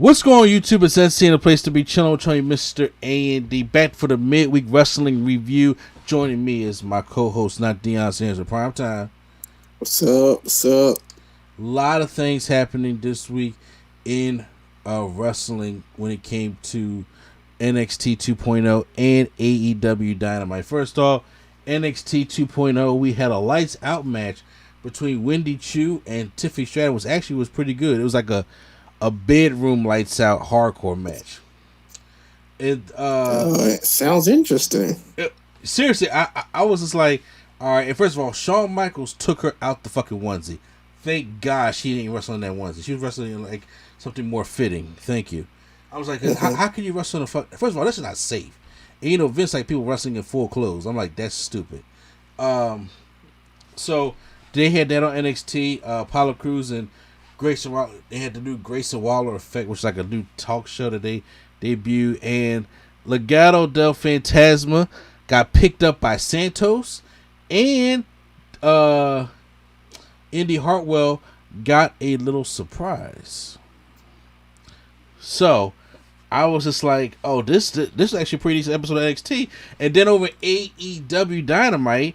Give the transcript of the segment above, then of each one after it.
What's going on, YouTube? It's NC, a place to be chilling with Mr. A&D. Back for the midweek wrestling review. Joining me is my co-host, not Deion Sanders of Prime Time. What's up? What's up? A lot of things happening this week in wrestling when it came to NXT 2.0 and AEW Dynamite. First off, NXT 2.0, we had a lights out match between Wendy Chu and Tiffany Stratton, which actually was pretty good. It was like a bedroom lights out hardcore match. It sounds interesting. Seriously, I was just like, all right. And first of all, Shawn Michaels took her out the fucking onesie. Thank God she didn't wrestle in that onesie. She was wrestling in like something more fitting. Thank you. I was like, how can you wrestle in a fuck? First of all, this is not safe. And you know, Vince like people wrestling in full clothes. I'm like, that's stupid. So they had that on NXT. Apollo Crews and Grayson Waller, they had the new Grayson Waller effect, which is like a new talk show that they debuted. And Legado del Fantasma got picked up by Santos, and Indy Hartwell got a little surprise. So I was just like, oh, this is actually a pretty decent episode of NXT. And then over AEW Dynamite,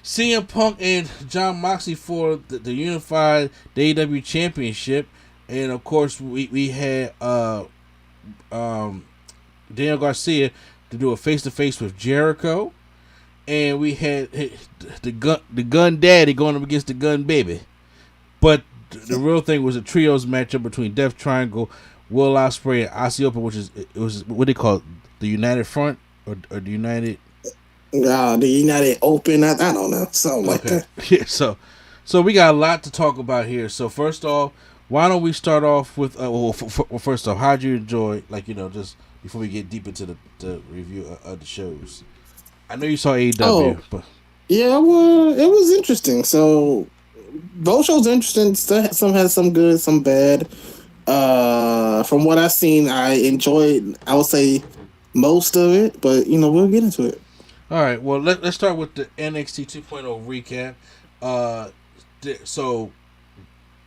CM Punk and Jon Moxley for the unified AEW Championship. And of course we had Daniel Garcia to do a face-to-face with Jericho. And we had the gun daddy going up against the gun baby. But the real thing was a trios matchup between Death Triangle, Will Ospreay, and Aussie Open, which was what they call it, the United Front or the United. The United Open, I don't know, something like that. Yeah, so we got a lot to talk about here. So first off, why don't we start off with first off, how'd you enjoy, like, you know, just before we get deep into the review of the shows? I know you saw AEW, but yeah, well, it was interesting. So both shows are interesting. Some had some good, some bad. From what I've seen, I enjoyed, I would say, most of it, but you know, we'll get into it. All right, well, let's start with the NXT 2.0 recap.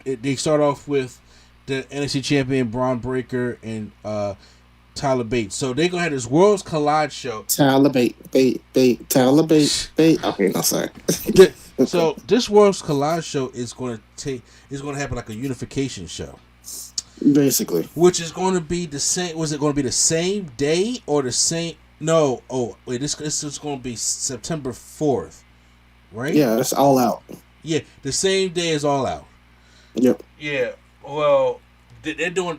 They start off with the NXT champion Braun Breaker and Tyler Bate. So they're gonna have this Worlds Collide show. Tyler Bate. Okay, no, sorry. So this Worlds Collide show is going to happen like a unification show, basically. Which is going to be the same. Was it going to be the same day or the same? No. Oh wait, this is going to be September 4th, right? Yeah, it's All Out. Yeah, the same day as All Out. Yep. Yeah. Well, they're doing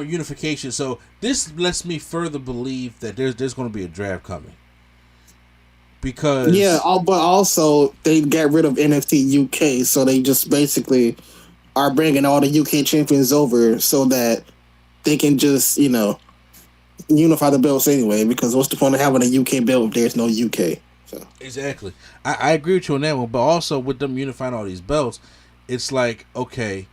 unification, so this lets me further believe that there's going to be a draft coming. Because but also they got rid of NXT UK, so they just basically are bringing all the UK champions over so that they can just, you know, unify the belts anyway. Because what's the point of having a UK belt if there's no UK? So. Exactly, I agree with you on that one. But also with them unifying all these belts, it's like, okay,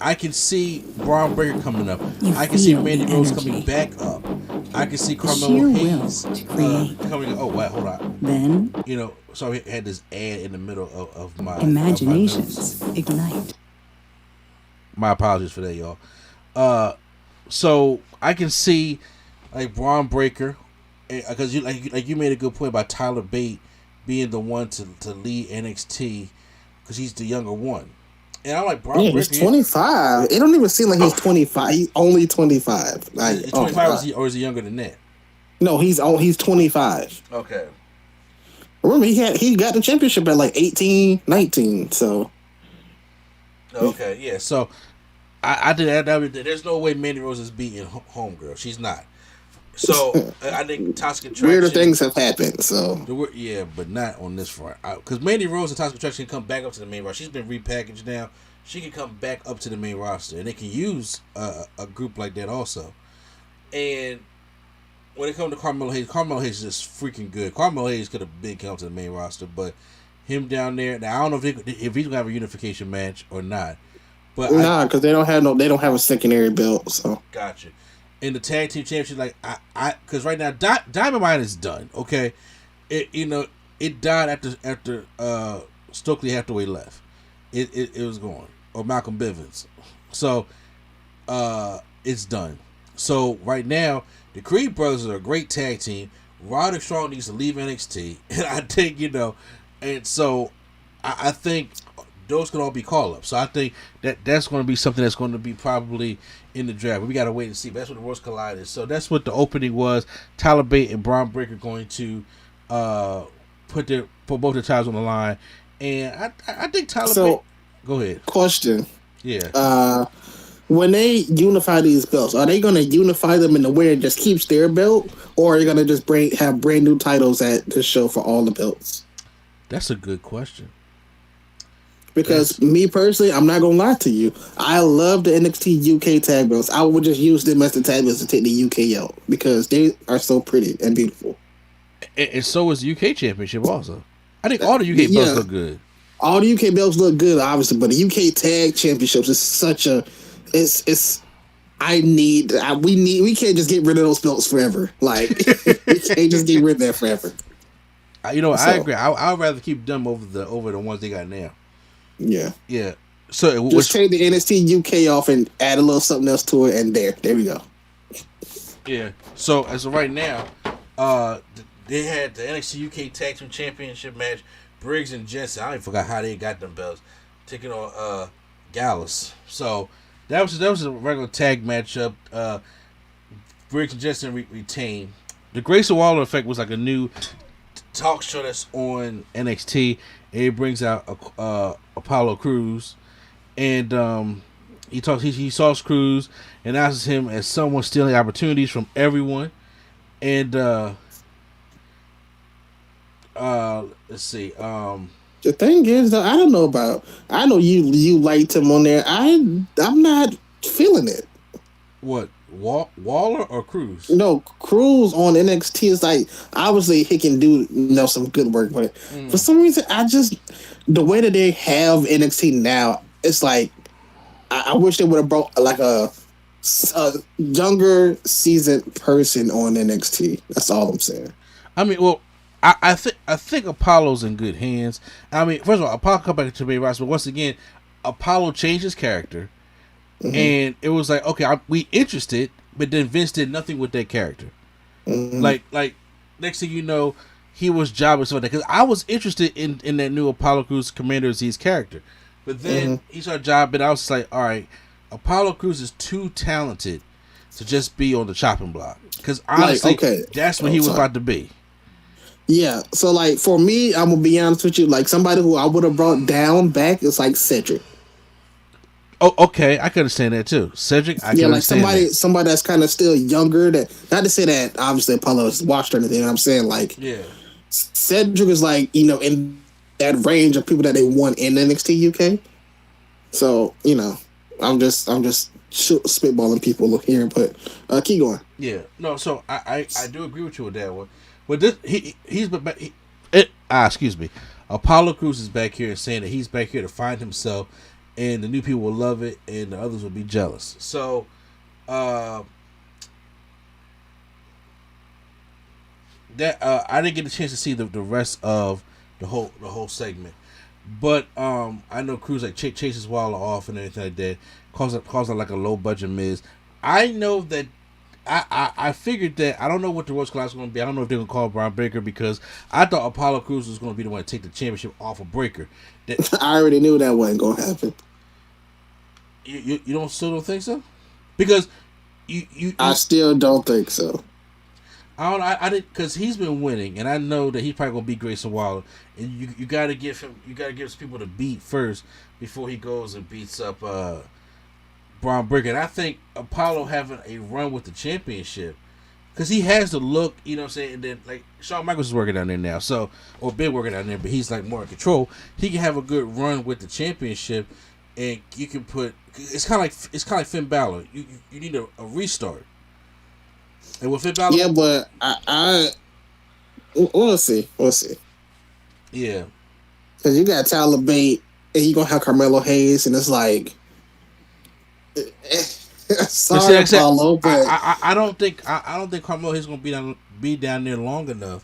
I can see Braun Breaker coming up. I can see Mandy Rose coming back up. I can see Carmelo Hayes coming up. Oh, wait, hold on. Then, you know, sorry, I had this ad in the middle of my imaginations ignite. My apologies for that, y'all. So I can see like Braun Breaker, because you made a good point about Tyler Bate being the one to lead NXT because he's the younger one. And I'm like, Braun Breaker. He's 25. It don't even seem like he's 25. He's only 25. Like, is 25 or is he younger than that? No, he's 25. Okay. Remember, he got the championship at like 18, 19. So. Okay, yeah. So I did that. There's no way Mandy Rose is beating Homegirl. She's not. So I think Toxic Attraction. Weirder things have happened. So yeah, but not on this front. Because Mandy Rose and Toxic Attraction can come back up to the main roster. She's been repackaged now. She can come back up to the main roster, and they can use a group like that also. And when it comes to Carmelo Hayes is just freaking good. Carmelo Hayes could have been come to the main roster, but him down there. Now I don't know if he's gonna have a unification match or not. But because they don't have a secondary belt. So gotcha. In the tag team championship, like because right now Diamond Mine is done. Okay, it died after Stokely Hathaway left. It was gone, or Malcolm Bivens. So it's done. So right now, the Creed brothers are a great tag team. Roderick Strong needs to leave NXT, and I think and so I think those can all be call ups. So I think that's going to be something that's going to be probably in the draft. But we got to wait and see. But that's what the Worlds Collide is. So that's what the opening was. Tyler Bate and Braun Breaker going to put both their titles on the line, and I think Tyler Bate. Go ahead. Question. Yeah. When they unify these belts, are they going to unify them in a way that just keeps their belt, or are they going to just have brand new titles at the show for all the belts? That's a good question. Because me personally, I'm not going to lie to you. I love the NXT UK tag belts. I would just use them as the tag belts to take the UK out because they are so pretty and beautiful. And so is the UK Championship also. I think all the UK belts look good. All the UK belts look good, obviously, but the UK Tag Championships is such a... we can't just get rid of those belts forever. Like, we can't just get rid of that forever. I agree. I'd rather keep them over the ones they got now. Yeah. Yeah. So just take the NXT UK off and add a little something else to it, and there we go. Yeah. So as of right now, they had the NXT UK Tag Team Championship match. Briggs and Jensen. I even forgot how they got them belts. Taking on Gallus. So that was a regular tag matchup. Briggs and Jensen retained. The Grayson Waller effect was like a new talk show that's on NXT. And it brings out Apollo Crews, and he saw Crews and announces him as someone stealing opportunities from everyone. And let's see. The thing is, though, I know you liked him on there. I'm not feeling it. What? Waller or Cruz? No, Cruz on NXT is like, obviously he can do some good work, but for some reason the way that they have NXT now, it's like I wish they would have brought like a younger seasoned person on NXT. That's all I'm saying. I mean, well, I think Apollo's in good hands. I mean, first of all, Apollo come back to main roster, but once again, Apollo changed his character. Mm-hmm. And it was like, okay, we interested, but then Vince did nothing with that character. Mm-hmm. Like next thing you know, he was jobless for that. Because I was interested in that new Apollo Crews Commander Z's character, but then he started jobbing. I was just like, all right, Apollo Crews is too talented to just be on the chopping block. Because honestly, that's what he was about to be. Yeah, so like for me, I'm gonna be honest with you. Like somebody who I would have brought down back is like Cedric. Oh, okay, I can understand that too. Cedric, I can understand somebody that's kind of still younger. That not to say that obviously Apollo is washed or anything. You know what I'm saying, like, Cedric is like in that range of people that they want in NXT UK. So I'm just spitballing people here, but keep going. Yeah, no. So I do agree with you with that one. But this excuse me. Apollo Crews is back here and saying that he's back here to find himself. And the new people will love it, and the others will be jealous. So, I didn't get a chance to see the rest of the whole segment, but I know Cruz like chases Waller off and everything like that. Calls it like a low budget Miz. I know that I figured that. I don't know what the Worlds Collide is going to be. I don't know if they're going to call Braun Breaker because I thought Apollo Crews was going to be the one to take the championship off of Breaker. I already knew that wasn't going to happen. You still don't think so? Because I still don't think so. I did because he's been winning, and I know that he's probably gonna beat Grayson Waller, and you gotta give some people to beat first before he goes and beats up Braun Breaker. And I think Apollo having a run with the championship because he has the look, you know what I'm saying. And then like Shawn Michaels is working down there now, or been working down there, but he's like more in control. He can have a good run with the championship. And you can put it's kind of like Finn Balor. You need a restart. And with Finn Balor, yeah, but we'll see. Yeah, because you got Tyler Bate, and you gonna have Carmelo Hayes, and it's like, sorry, Apollo, but I don't think Carmelo Hayes is gonna be down there long enough.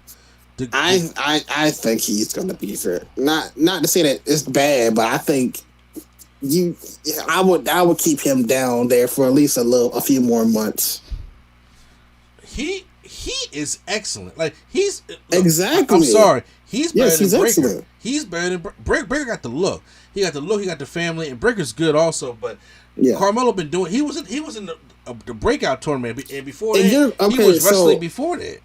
I think he's gonna be fair. Not to say that it's bad, but I think I would keep him down there for at least a few more months. He is excellent. Like he's exactly. I'm sorry. He's better than Breaker. Excellent. He's better than Breaker. Got the look. He got the look. He got the family. And Breaker's good also. But Carmelo been doing. He was in the breakout tournament, and before that, he was wrestling before that.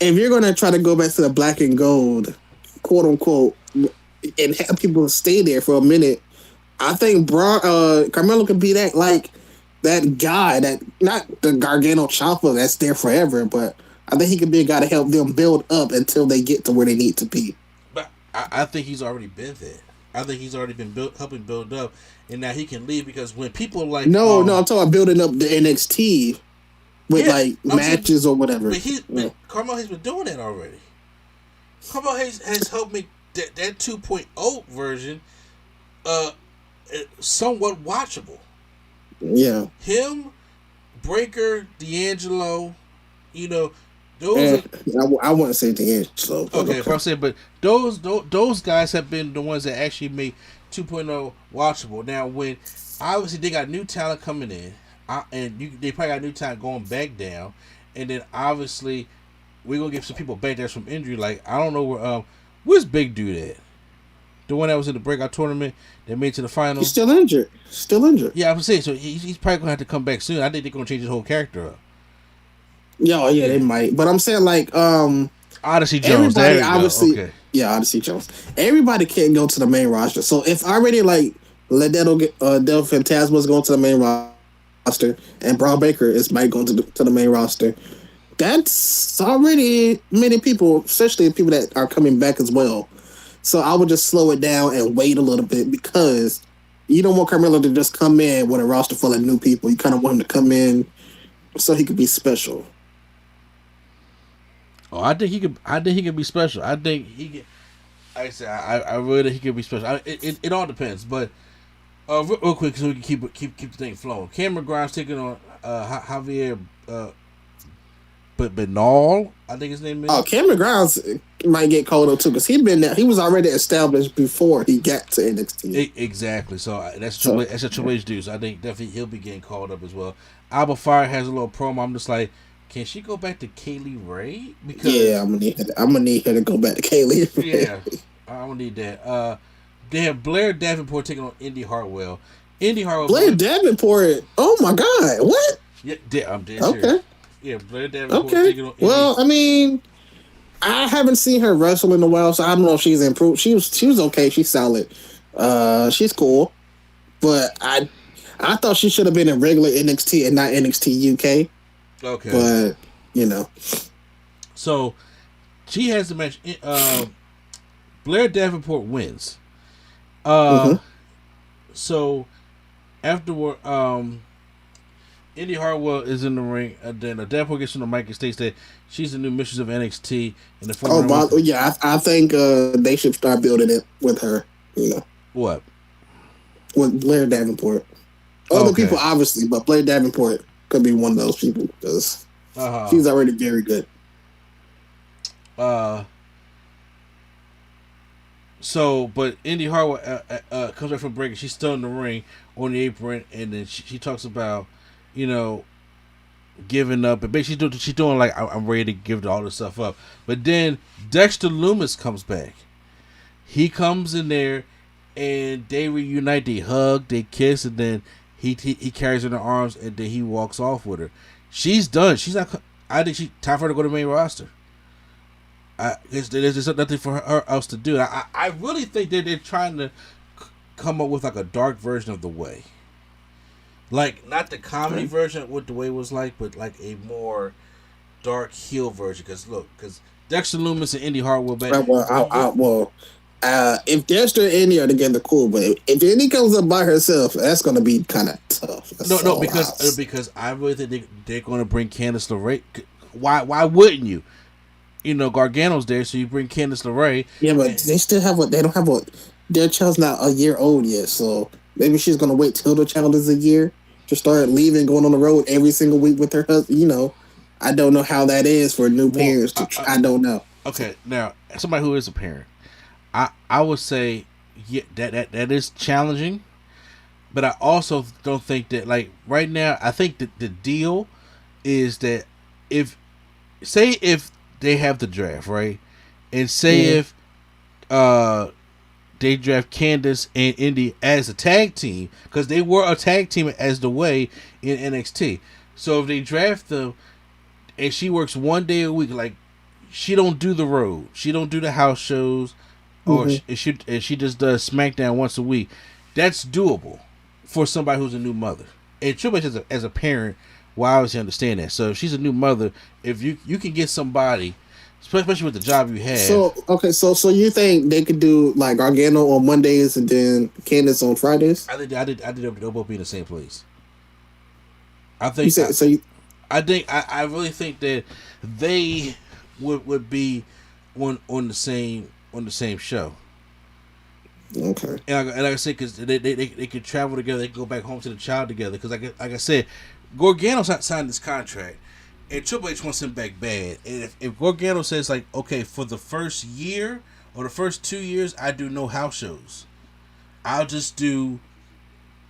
If you're gonna try to go back to the black and gold, quote unquote, and have people stay there for a minute, I think Carmelo could be that guy that not the Gargano Ciampa that's there forever, but I think he could be a guy to help them build up until they get to where they need to be. But I think he's already been there. I think he's already been helping build up, and now he can leave because when people are like, no, I'm talking about building up the NXT with matches or whatever. But Carmelo has been doing that already. Carmelo has helped make that 2.0 version somewhat watchable. Yeah. Him, Breaker, D'Angelo, those. I wouldn't say D'Angelo. Okay, if I'm saying, but those guys have been the ones that actually make 2.0 watchable. Now, when obviously they got new talent coming in, they probably got new talent going back down, and then obviously we're gonna get some people back there from injury. Like I don't know where's Big Dude at? The one that was in the breakout tournament that made it to the final. He's still injured. Yeah, I'm saying so. He's probably gonna have to come back soon. I think they're gonna change his whole character up. Yeah, they might. But I'm saying Odyssey Jones. Everybody obviously, Odyssey Jones. Everybody can't go to the main roster. So if already Del Fantasma's going to the main roster and Braun Baker might go to the main roster, that's already many people, especially people that are coming back as well. So I would just slow it down and wait a little bit because you don't want Carmelo to just come in with a roster full of new people. You kind of want him to come in so he could be special. Oh, I think he could be special. I think he could. Like I said, I really think he could be special. It all depends, but real quick so we can keep the thing flowing. Cameron Grimes taking on Javier Bernal, I think his name is. Oh, Cameron Grimes might get called up too because he was already established before he got to NXT. Exactly. So that's a Triple H dude. So I think definitely he'll be getting called up as well. Alba Fire has a little promo. I'm just like, can she go back to Kaylee Ray? Because I'm gonna need her to go back to Kaylee Ray. Yeah, I'm gonna need that. They have Blair Davenport taking on Indy Hartwell. Blair Davenport. Oh my God! What? Yeah, I'm dead okay. serious. Yeah, Blair Davenport taking on Indy. Well, I mean, I haven't seen her wrestle in a while, so I don't know if she's improved. She was okay. She's solid. She's cool, but I thought she should have been in regular NXT and not NXT UK. Okay. But, So, she has the match. Blair Davenport wins. So, afterward, Indy Hartwell is in the ring. Then Davenport gets on the mic and states that she's the new mistress of NXT. And the I think they should start building it with her. What? With Blair Davenport. Other people, obviously, but Blair Davenport could be one of those people because she's already very good. But Indy Hartwell comes back from break and she's still in the ring on the apron, and then she talks about, giving up, and basically she's doing like, I'm ready to give all this stuff up. But then Dexter Lumis comes back. He comes in there, and they reunite. They hug, they kiss, and then he carries her in the arms, and then he walks off with her. She's done. She's not. I think time for her to go to the main roster. There's just nothing for her else to do. I really think they're trying to come up with like a dark version of The Way. Like, not the comedy version of what The Way was like, but like a more dark heel version. Because Dexter Lumis and Indy Hartwell back. If Dexter and Indy are together, cool. But if Indy comes up by herself, that's going to be kind of tough. Because I really think they're going to bring Candice LeRae. Why wouldn't you? Gargano's there, so you bring Candice LeRae. Yeah, but they still have their child's not a year old yet, so maybe she's going to wait till the child is a year to start leaving, going on the road every single week with her husband. I don't know how that is for new parents. I don't know. Okay, now, somebody who is a parent, I would say that is challenging. But I also don't think that, like, right now, I think that the deal is that if they have the draft, right, and say Mhm. if they draft Candace and Indy as a tag team, because they were a tag team as the way in NXT. So if they draft them and she works 1 day a week, like, she don't do the road, she don't do the house shows, or Mhm. she just does SmackDown once a week. That's doable for somebody who's a new mother. And Triple H as a parent will obviously understand that. So if she's a new mother, if you can get somebody, especially with the job you have, So okay, so you think they could do like Gargano on Mondays and then Candace on Fridays? I did they'll both be in the same place. You said so. I really think that they would be on the same show. Okay. And like I said, because they could travel together, they could go back home to the child together. Because like I said, Gargano signed this contract, and Triple H wants him back bad. And if Gargano says, like, okay, for the first year or the first 2 years, I do no house shows, I'll just do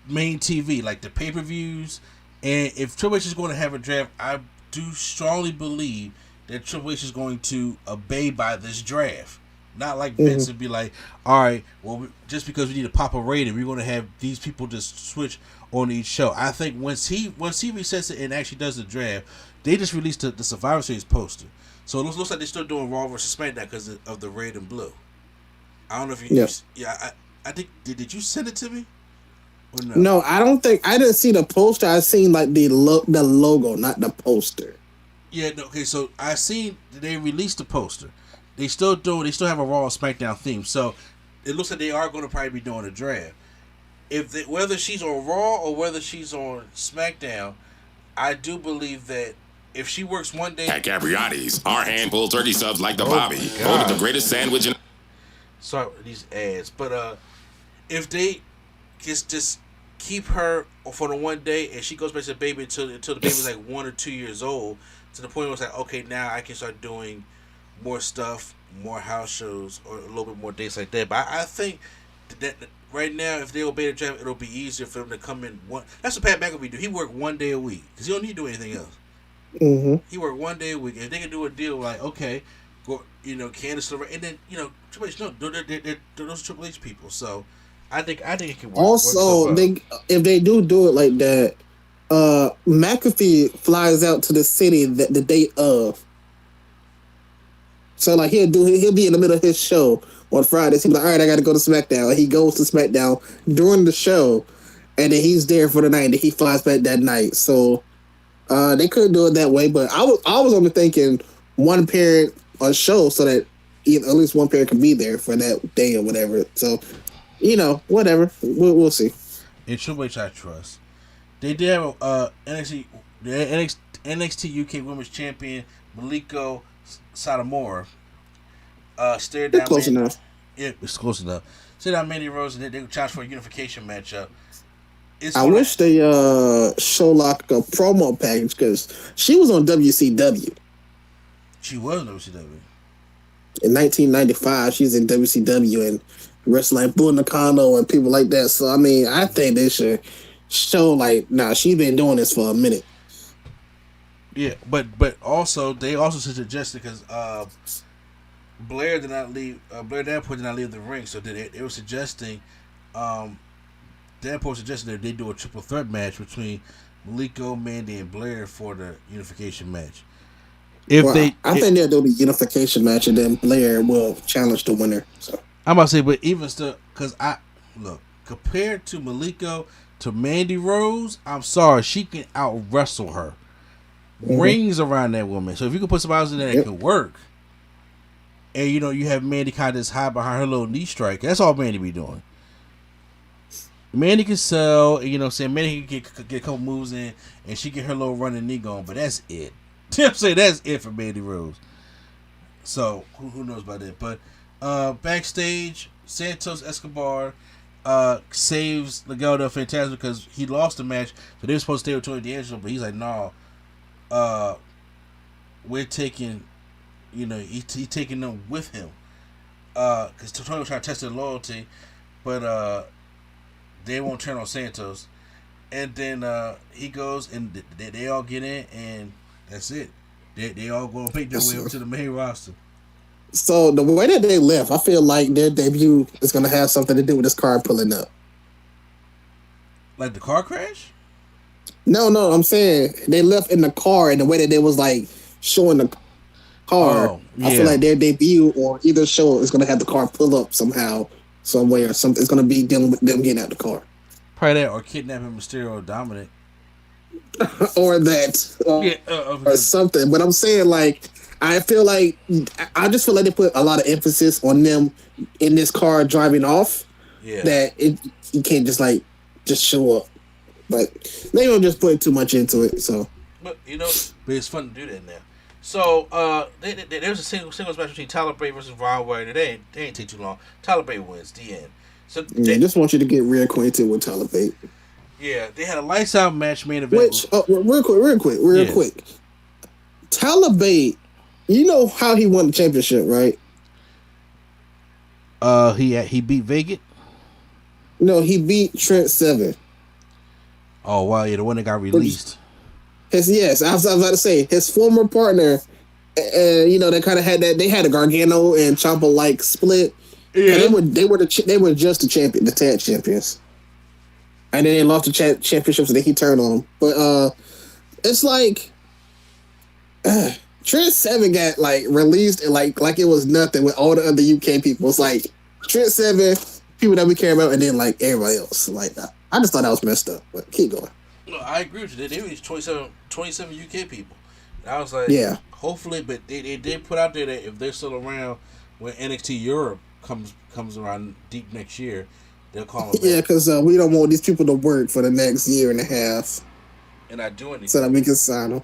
main TV, like the pay-per-views. And if Triple H is going to have a draft, I do strongly believe that Triple H is going to obey by this draft. Not like Vince would be like, all right, well, just because we need to pop a rating, we're going to have these people just switch on each show. I think once he resets it and actually does the draft, they just released the Survivor Series poster. So it looks like they're still doing Raw versus SmackDown because of the red and blue. I don't know if you... Yeah, I think... Did you send it to me? Or no? No, I don't think I didn't see the poster. I seen like the logo, not the poster. Yeah, no, okay, so I seen they released the poster. They still have a Raw and SmackDown theme. So it looks like they are going to probably be doing a draft. Whether she's on Raw or whether she's on SmackDown, I do believe that if she works 1 day At Capriati's, our hand-pulled turkey subs like the Bobby. Voted the greatest sandwich in... Sorry these ads, but if they just keep her for the 1 day and she goes back to the baby until the baby's like 1 or 2 years old, to the point where it's like, okay, now I can start doing more stuff, more house shows, or a little bit more dates like that. But I think that right now, if they obey the draft, it'll be easier for them to come in one. That's what Pat McAfee do. He worked 1 day a week because he don't need to do anything else. Mm-hmm. He worked 1 day a week. If they can do a deal like, okay, go, Candace, and then Triple H, no, they're those Triple H people. So I think it can work. Also, if they do it like that, McAfee flies out to the city the day of. So like he'll be in the middle of his show on Fridays. He'll be like, all right, I got to go to SmackDown. And he goes to SmackDown during the show, and then he's there for the night. And he flies back that night. So they could do it that way. But I was only thinking one parent on show so that at least one parent can be there for that day or whatever. So whatever. We'll see. In Triple H, I trust. They did have NXT UK Women's Champion Maliko Satomura stared down. Close enough. Yeah, it's close enough. Stared down Mandy Rose, and they challenged for a unification matchup. I wish they show like a promo package because she was on WCW. She was on WCW. In 1995, she's in WCW and wrestling like Bull Nakano and people like that. So I mean, I think they should show like, she's been doing this for a minute. Yeah, but also they also suggested because Blair did not leave. Blair Davenport did not leave the ring, so they were suggesting. Davenport suggested that they do a triple threat match between Maliko, Mandy, and Blair for the unification match. I think they'll do the unification match, and then Blair will challenge the winner. So I'm about to say, but even still, because compared to Maliko to Mandy Rose, I'm sorry, she can out wrestle her. Rings around that woman. So if you can put somebody else in there that can work, and you have Mandy kind of just hide behind her little knee strike. That's all Mandy be doing. Mandy can sell, saying Mandy can get a couple moves in, and she get her little running knee going, but that's it. I'm saying that's it for Mandy Rose. So who knows about that? But backstage, Santos Escobar saves Legado del Fantasma because he lost the match, so they were supposed to stay with Tony D'Angelo, but he's like, no. We're taking, he's taking them with him, because Tony was trying to test their loyalty, but they won't turn on Santos. And then he goes and they all get in, and that's it. They all go and make their way up to the main roster. So the way that they left, I feel like their debut is going to have something to do with this car pulling up. Like the car crash? No, I'm saying they left in the car, and the way that they was like showing the car. Oh, yeah. I feel like their debut or either show is going to have the car pull up somehow, some way, or something. It's going to be dealing with them getting out the car. Probably that, or kidnapping Mysterio or Dominic. Or that. Or something. But I'm saying, like, I just feel like they put a lot of emphasis on them in this car driving off. Yeah. That you can't just show up. But they don't just put too much into it. So. But it's fun to do that now. So there was a singles match between Tyler Bate versus Ron White. They ain't take too long. Tyler Bate wins. The end. So I just want you to get reacquainted with Tyler Bate. Yeah, they had a lights out match main event. Which real quick. Tyler Bate, you know how he won the championship, right? He beat Vegas. No, he beat Trent Seven. Oh wow, yeah, the one that got released. I was about to say his former partner. They kind of had that. They had a Gargano and Ciampa like split. Yeah, they were just the tag champions, and then they lost the championship, so then he turned on them. But it's like Trent Seven got like released and like it was nothing with all the other UK people. It's like Trent Seven, people that we care about, and then like everybody else. Like I just thought that was messed up. But keep going. No, I agree with you. They reached 27 UK people. And I was like, yeah, hopefully, but they did put out there that if they're still around when NXT Europe comes around deep next year, they'll call them. Yeah, because we don't want these people to work for the next year and a half. And not do anything. So that we can sign them.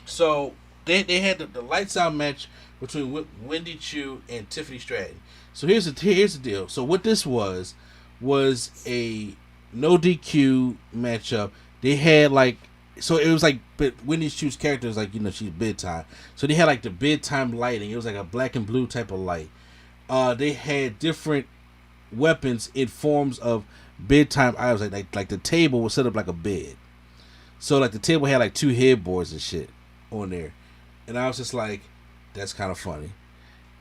So they had the lights out match between Wendy Chu and Tiffany Stratton. So here's the deal. So what this was a no DQ matchup. They had it was like, but Wendy Chu's character is like, she's bid time. So they had like the bid time lighting. It was like a black and blue type of light. They had different weapons in forms of bid time items. Like the table was set up like a bed. So like the table had like two headboards and shit on there. And I was just like, that's kind of funny.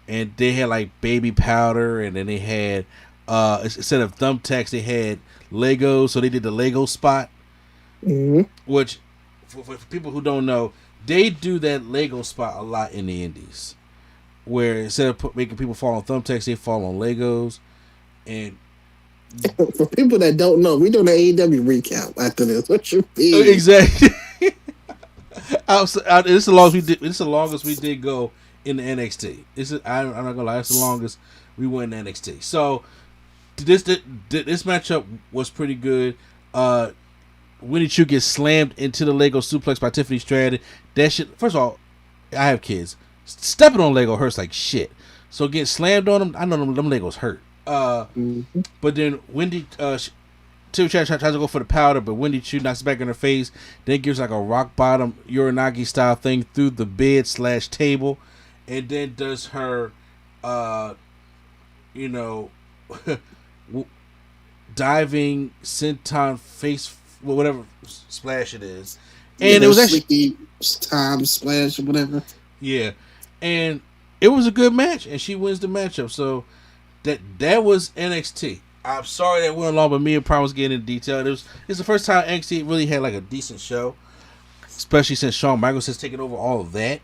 And they had like baby powder, and then they had instead of thumbtacks, they had Legos. So they did the Lego spot. Mm-hmm. Which, for people who don't know, they do that Lego spot a lot in the indies, where instead of making people fall on thumbtacks, they fall on Legos. And for people that don't know, we doing an AEW recap after this. What you mean? Exactly. This is the longest we did go in the NXT. I'm not gonna lie, it's the longest we went in NXT. So this matchup was pretty good. Winnie Chu gets slammed into the Lego suplex by Tiffany Stratton. That shit. First of all, I have kids. Stepping on Lego hurts like shit. So getting slammed on them, I know them Legos hurt. But then Wendy, Tiffany Stratton tries to go for the powder, but Wendy Chu knocks it back in her face. Then gives like a rock bottom Uranagi style thing through the bed / table, and then does her, diving senton face. Whatever splash it is, and it was actually time splash or whatever. Yeah, and it was a good match, and she wins the matchup. So that was NXT. I'm sorry that went along, but me and Prime was getting in detail. It's the first time NXT really had like a decent show, especially since Shawn Michaels has taken over all of that.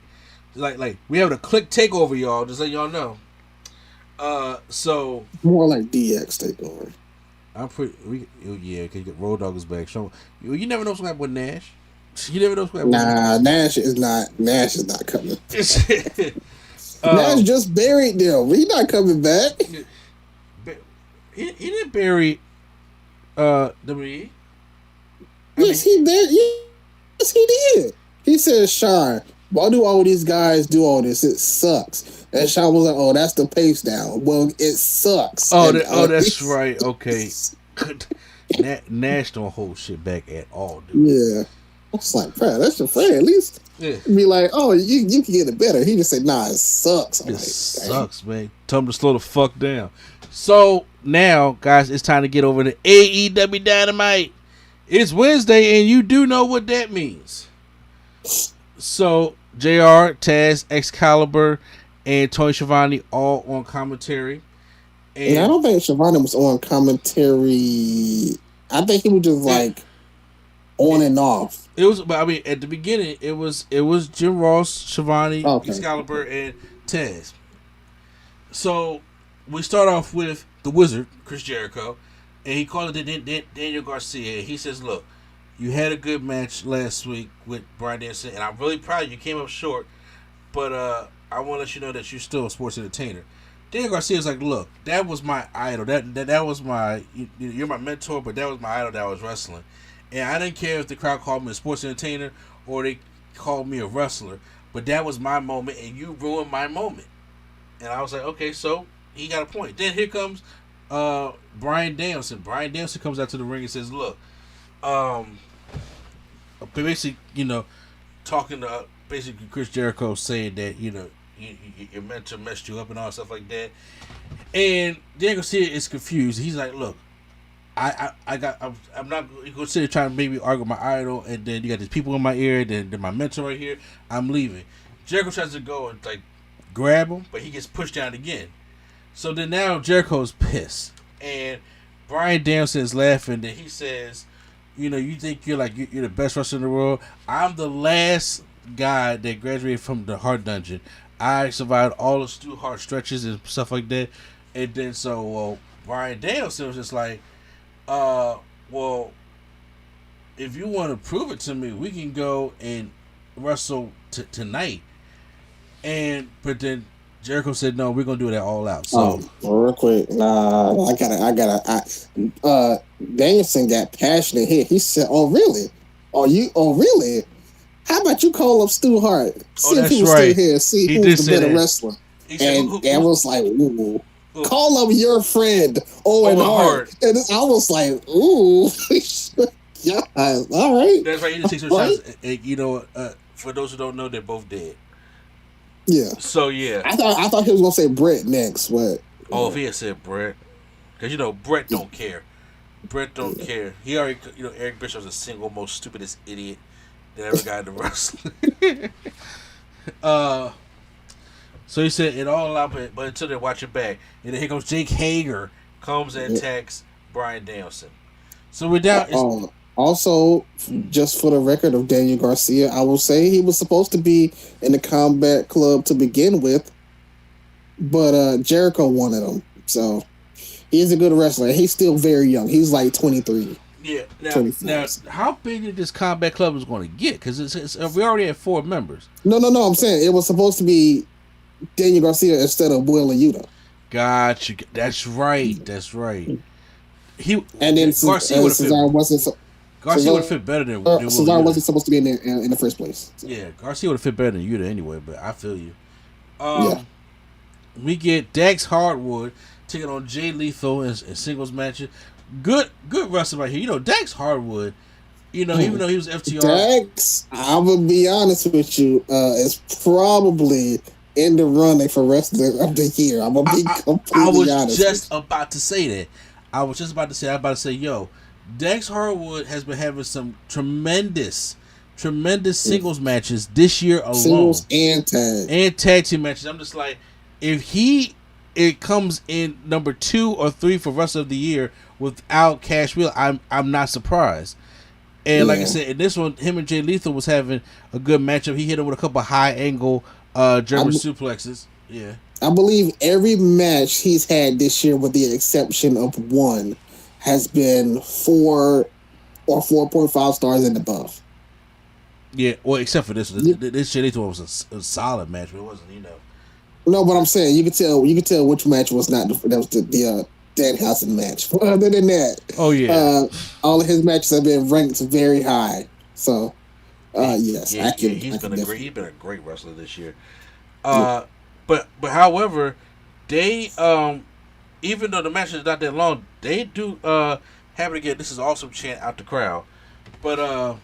Like we have a click takeover, y'all. Just let y'all know. So more like DX takeover. I'm pretty. Cause Road Dogg is back. You never know what's going to happen with Nash. You never know what's going to happen. Nah, Nash is not coming. Nash just buried them. He's not coming back. He didn't bury WWE. Yes, he did. Yes, he did. He said, "Sean, why do all these guys do all this? It sucks." And Sean was like, "Oh, that's the pace down." Well, it sucks. That's right. Okay. Nash don't hold shit back at all, dude. Yeah. I was like, bro, that's your friend. At least be like, oh, you can get it better. He just said, nah, it sucks. It sucks, man. Tell him to slow the fuck down. So now, guys, it's time to get over to AEW Dynamite. It's Wednesday, and you do know what that means. So, JR, Taz, Excalibur, and Tony Schiavone all on commentary. And I don't think Schiavone was on commentary. I think he was just like on and off. It was, but I mean, at the beginning, it was Jim Ross, Schiavone, Excalibur, and Taz. So we start off with the Wizard, Chris Jericho, and he called it Daniel Garcia. He says, "Look, you had a good match last week with Bryan Danielson, and I'm really proud of you. You came up short, but I want to let you know that you're still a sports entertainer." Daniel Garcia's like, "Look, that was my idol. That was my you're my mentor, but that was my idol that I was wrestling, and I didn't care if the crowd called me a sports entertainer or they called me a wrestler, but that was my moment, and you ruined my moment." And I was like, okay, so he got a point. Then here comes Bryan Danielson. Bryan Danielson comes out to the ring and says, "Look, basically, talking to basically Chris Jericho, saying that your mentor messed you up and all stuff like that." And Daniel Garcia is confused. He's like, "Look, I'm not going to sit here trying to maybe argue with my idol, and then you got these people in my ear, then my mentor right here. I'm leaving." Jericho tries to go and like grab him, but he gets pushed down again. So then now Jericho's pissed, and Bryan Danielson is laughing. And he says, "You think you're the best wrestler in the world? I'm the last guy that graduated from the Hart Dungeon. I survived all the Stu Hart stretches and stuff like that." And then Bryan Danielson was just like, well, if you want to prove it to me, we can go and wrestle tonight." But then Jericho said, "No, we're gonna do that all out." So real quick, I gotta. Danielson got passionate here. He said, "Oh really? Oh really? How about you call up Stu Hart? See if he was still here. See who's the better wrestler." And was like, "Ooh, call up your friend Owen Hart." And I was like, "Ooh, yeah, all right." That's right. He just takes some shots. And, for those who don't know, they're both dead. Yeah. So yeah, I thought he was gonna say Brett next, but if he had said Brett, because Brett don't care. Brett don't care. He already, Eric Bischoff's the single most stupidest idiot that ever got into wrestling. So he said it all out, but until they watch it back, and then here comes Jake Hager comes and attacks Bryan Danielson. So we're down. Also, just for the record of Daniel Garcia, I will say he was supposed to be in the Combat Club to begin with, but Jericho wanted him. So he's a good wrestler. He's still very young. He's like 23. Yeah. Now, how big did this Combat Club was going to get? Because we already had 4 members. No. I'm saying it was supposed to be Daniel Garcia instead of Will and Yuta. Gotcha. That's right. Garcia would have fit better than Cesaro wasn't supposed to be in the first place. So. Yeah, Garcia would have fit better than Yuta anyway, but I feel you. We get Dax Hardwood taking on Jay Lethal in singles matches. Good wrestler right here. Dax Hardwood, even though he was FTR. Dax, I'm going to be honest with you, is probably in the running for wrestler of the year. I'm going to be completely honest. I was just about to say that. I was about to say, yo, Dax Harwood has been having some tremendous singles matches this year alone. Singles and tag team matches. I'm just like, if it comes in number 2 or 3 for Wrestler of the Year without Cash Wheel, I'm not surprised. And like I said, in this one, him and Jay Lethal was having a good matchup. He hit him with a couple high angle German suplexes. Yeah, I believe every match he's had this year, with the exception of one, has been 4 or 4.5 stars and above. Yeah, well, except for this. This Jay Lethal was a solid match, but it wasn't, No, but I'm saying you can tell which match was not that was the Danhausen match. But other than that, all of his matches have been ranked very high. So, yes, he's been a great wrestler this year. But however, they even though the match is not that long, they do have to get "This is awesome" chant out the crowd. But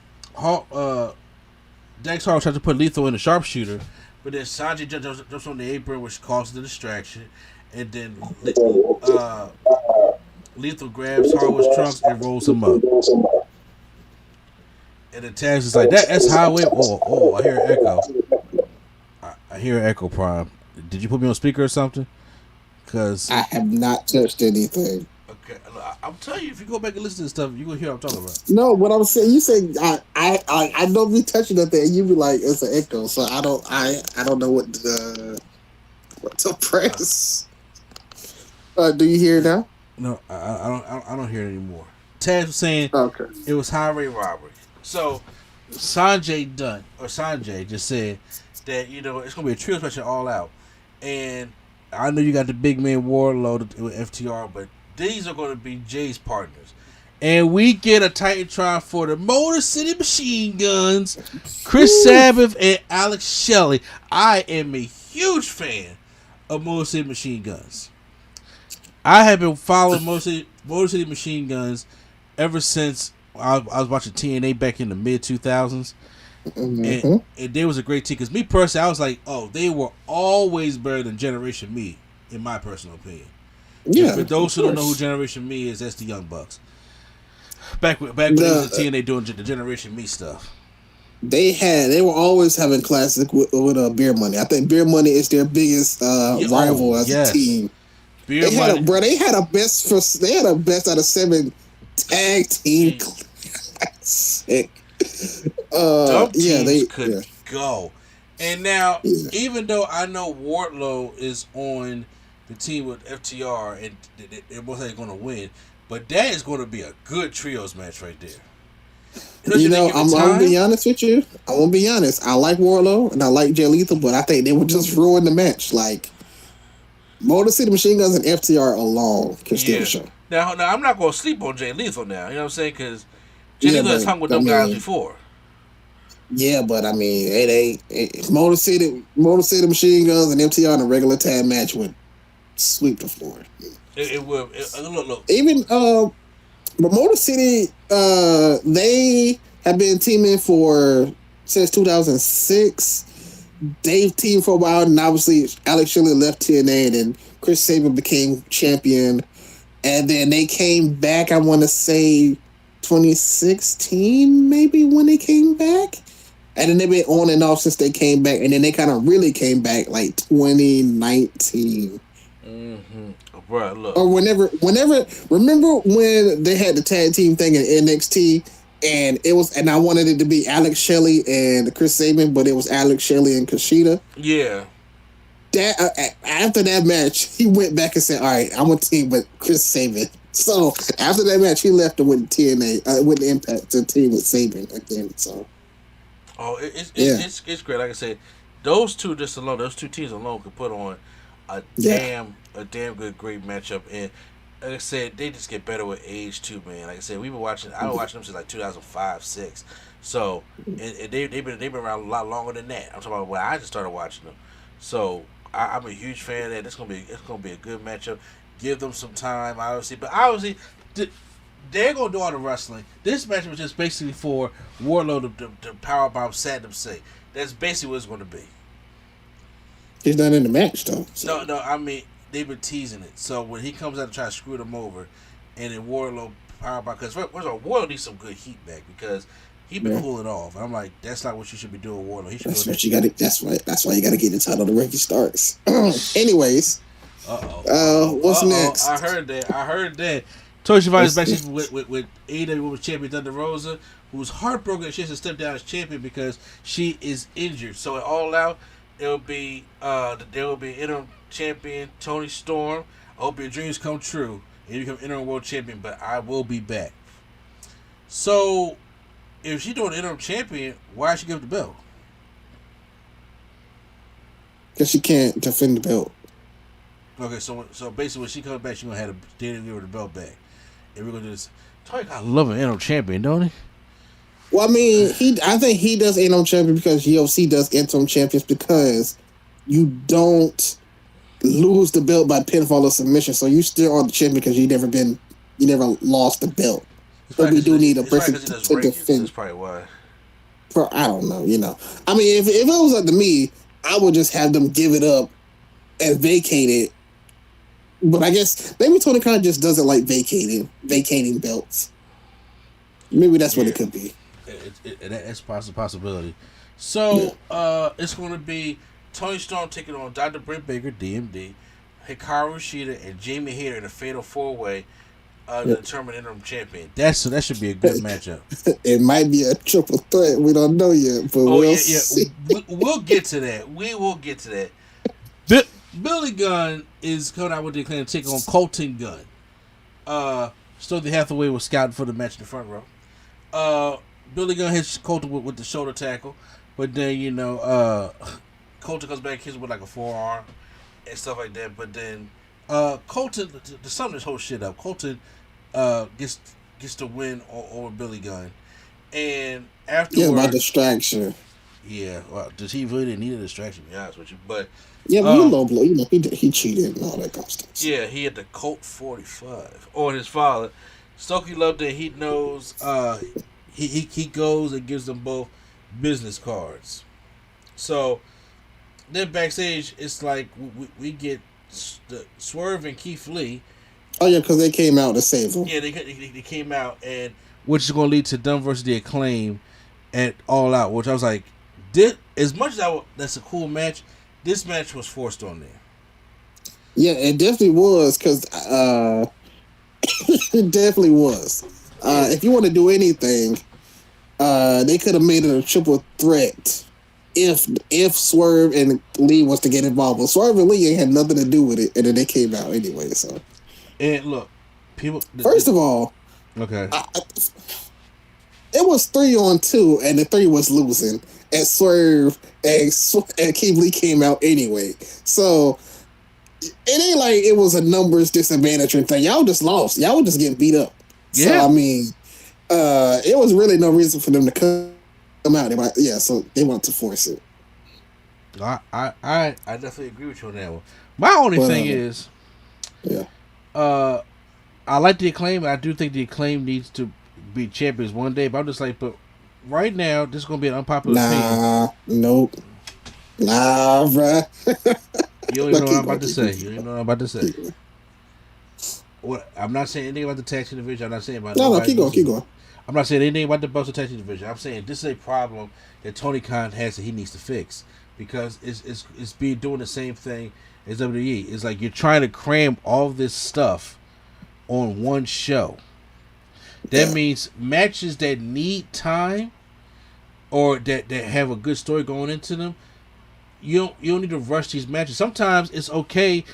Dax Harwood tries to put Lethal in the sharpshooter, but then Sanjay jumps on the apron, which causes the distraction, and then Lethal grabs Harwood's trunks and rolls him up. And the Taz is like, that's highway. Oh, I hear an echo. I hear an echo, Prime. Did you put me on speaker or something? Because I have not touched anything. Okay, I'm telling you, if you go back and listen to this stuff, you're gonna hear what I'm talking about. No, what I'm saying, you say I don't be touching nothing, and you be like it's an echo, so I don't know what to press. Do you hear it now? No, I don't hear it anymore. Taz was saying it was highway robbery. So Sanjay just said that it's gonna be a trio match all out, and I know you got the big man Warlord with FTR, but these are going to be Jay's partners. And we get a Titantron for the Motor City Machine Guns, Chris Sabbath and Alex Shelley. I am a huge fan of Motor City Machine Guns. I have been following Motor City Machine Guns ever since I was watching TNA back in the mid-2000s. Mm-hmm. And they was a great team. Because me personally, I was like, they were always better than Generation Me, in my personal opinion. Yeah. And for those who don't know who Generation Me is, that's the Young Bucks. Back when they was in TNA doing the Generation Me stuff. They were always having classic with Beer Money. I think Beer Money is their biggest rival as a team. They had a best out of 7 tag team classic. They could go. And now, even though I know Wardlow is on the team with FTR and they're both going to win, but that is going to be a good trios match right there. I'm going to be honest with you. I won't be honest. I like Wardlow and I like Jay Lethal, but I think they would just ruin the match. Like, Motor City Machine Guns and FTR alone can steal the show. Now, I'm not going to sleep on Jay Lethal now. You know what I'm saying? Because Jay Lethal has hung with them guys before. Yeah, but I mean, it Motor City Machine Guns and FTR in a regular tag match would sweep the floor. It will. Look. Even but Motor City, they have been teaming since 2006. They've teamed for a while, and obviously Alex Shelley left TNA, and then Chris Sabin became champion, and then they came back. I want to say 2016, maybe, when they came back. And then they've been on and off since they came back. And then they kind of really came back like 2019. Mm-hmm. Bro, look. Or whenever, remember when they had the tag team thing in NXT and I wanted it to be Alex Shelley and Chris Sabin, but it was Alex Shelley and Kushida? Yeah. That after that match, he went back and said, all right, I'm going to team with Chris Sabin. So after that match, he left and went to TNA, with the Impact to team with Sabin again. So. Oh, it's great. Like I said, those two teams alone could put on a damn good, great matchup. And like I said, they just get better with age too, man. Like I said, I've been watching them since like 2005, 2006. So and they've been around a lot longer than that. I'm talking about when I just started watching them. So I'm a huge fan of that. It's gonna be a good matchup. Give them some time, obviously, but obviously. They're going to do all the wrestling. This match was just basically for Warlord to powerbomb Saddam say. That's basically what it's going to be. He's not in the match, though. So. No, I mean, they've been teasing it. So when he comes out to try to screw them over, and then Warlord powerbomb, because first of all, Warlord needs some good heat back, because he been pulling off. I'm like, that's not what you should be doing, Warlord. That's why you got to get the title to Ricky Starks. Anyways. What's next? I heard that. Toy Schiavone is back with AEW Women's Champion Thunder Rosa, who's heartbroken that she has to step down as champion because she is injured. So at All Out, there will be interim champion Toni Storm. I hope your dreams come true and you become interim world champion, but I will be back. So if she's doing interim champion, why should she give the belt? Because she can't defend the belt. Okay, so basically when she comes back, she's gonna have to give her the belt back. And we're gonna do this. Tony got love an interim champion, don't he? Well, I mean, I think he does interim champion because UFC does interim champions because you don't lose the belt by pinfall or submission, so you still are the champion because you never lost the belt. But we do need a person to defend. That's probably why. I don't know. I mean, if it was up to me, I would just have them give it up and vacate it But I guess maybe Tony Khan just doesn't like vacating belts. Maybe that's what it could be. That's a possibility. So it's going to be Tony Storm taking on Dr. Britt Baker, DMD, Hikaru Shida, and Jamie Hayter in a fatal 4-way to determine interim champion. That should be a good matchup. It might be a triple threat. We don't know yet, but we'll see. We'll get to that. We will get to that. Billy Gunn is coming out with the Acclaim to take on Colton Gunn. Stokely Hathaway was scouting for the match in the front row. Billy Gunn hits Colton with the shoulder tackle, but then Colton comes back, hits with like a forearm and stuff like that. But then Colton, to sum this whole shit up, Colton gets the win over Billy Gunn, and afterwards, my distraction. Yeah, well, does he really need a distraction? To be honest with you, but yeah, but low blow. He cheated and all that kind of stuff. Yeah, he had the Colt 45 on his father. Stokely loved it. He knows. He goes and gives them both business cards. So then backstage, it's like we get the Swerve and Keith Lee. Oh yeah, because they came out to save him. Yeah, they came out, and which is going to lead to them versus the Acclaim at All Out. Which I was like, as much as that's a cool match, this match was forced on there. Yeah, it definitely was, because it definitely was. If you want to do anything, they could have made it a triple threat if Swerve and Lee was to get involved. But Swerve and Lee ain't had nothing to do with it, and then they came out anyway. So, and look, people. First of all, okay, it was 3-on-2, and the 3 was losing, and Swerve and Keith Lee came out anyway. So it ain't like it was a numbers disadvantage or thing. Y'all just lost. Y'all were just getting beat up. Yeah. So I mean, it was really no reason for them to come out. So they want to force it. I definitely agree with you on that one. My only thing is, I like the Acclaim. I do think the Acclaim needs to be champions one day. But I'm just like, but right now, this is gonna be an unpopular opinion. Nope. Nah, bruh. You don't even know what I'm about to say. You don't even know what I'm about to say. What, I'm not saying anything about the tag team division. I'm not saying about keep going. I'm not saying anything about the Buster tag team division. I'm saying this is a problem that Tony Khan has that he needs to fix, because it's being doing the same thing as WWE. It's like you're trying to cram all this stuff on one show. That means matches that need time or that have a good story going into them. You don't need to rush these matches. Sometimes it's okay,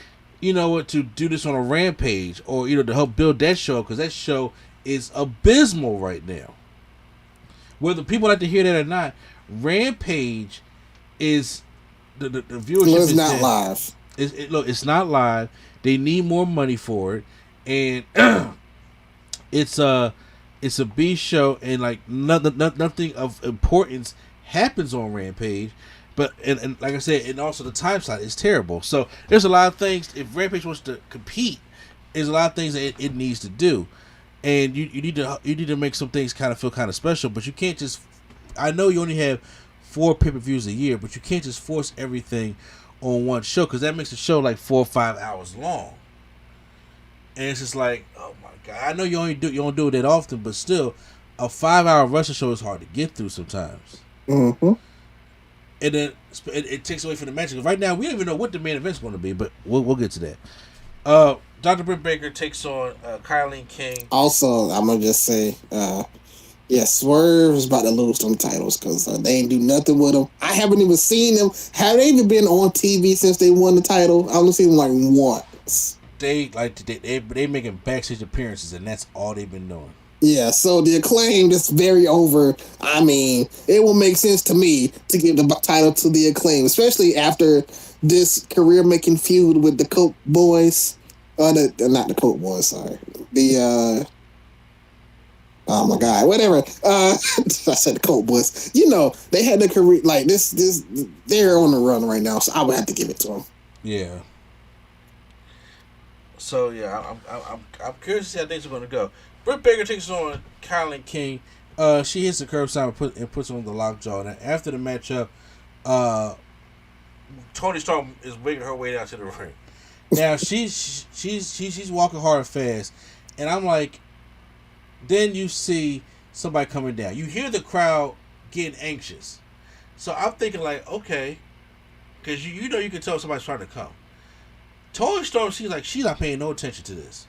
to do this on a Rampage or to help build that show, because that show is abysmal right now. Whether people like to hear that or not, Rampage is the viewership. It's not live. It's not live. They need more money for it, and it's a B show, and like nothing of importance happens on Rampage. But and like I said, and also the time slot is terrible. So there's a lot of things. If Rampage wants to compete, there's a lot of things that it needs to do, and you need to make some things kind of feel kind of special. But you can't just. I know you only have 4 pay-per-views a year, but you can't just force everything on one show, because that makes the show like 4 or 5 hours long. And it's just like, oh my god! I know you don't do it that often, but still, a 5-hour wrestling show is hard to get through sometimes. Mm-hmm. And then it takes away from the match. Right now, we don't even know what the main event's going to be, but we'll get to that. Dr. Britt Baker takes on Kylie King. Also, I'm gonna just say, Swerve's about to lose them titles, because they ain't do nothing with them. I haven't even seen them. Have they even been on TV since they won the title? I've only seen them like once. They making backstage appearances, and that's all they've been doing. Yeah, so the Acclaim is very over. I mean, it will make sense to me to give the title to the Acclaim, especially after this career-making feud with the Coke Boys. Not the Coke Boys, sorry. Oh my God, whatever. I said the Coke Boys. They had the career, like this. They're on the run right now, so I would have to give it to them. Yeah. So yeah, I'm curious to see how things are going to go. Britt Baker takes on Kylie King. She hits the curb sign and puts on the lockjaw. And after the matchup, Toni Storm is wigging her way down to the ring. Now she's walking hard and fast, and I'm like, then you see somebody coming down. You hear the crowd getting anxious, so I'm thinking like, okay, because you know you can tell somebody's trying to come. Toni Storm, she's not paying no attention to this.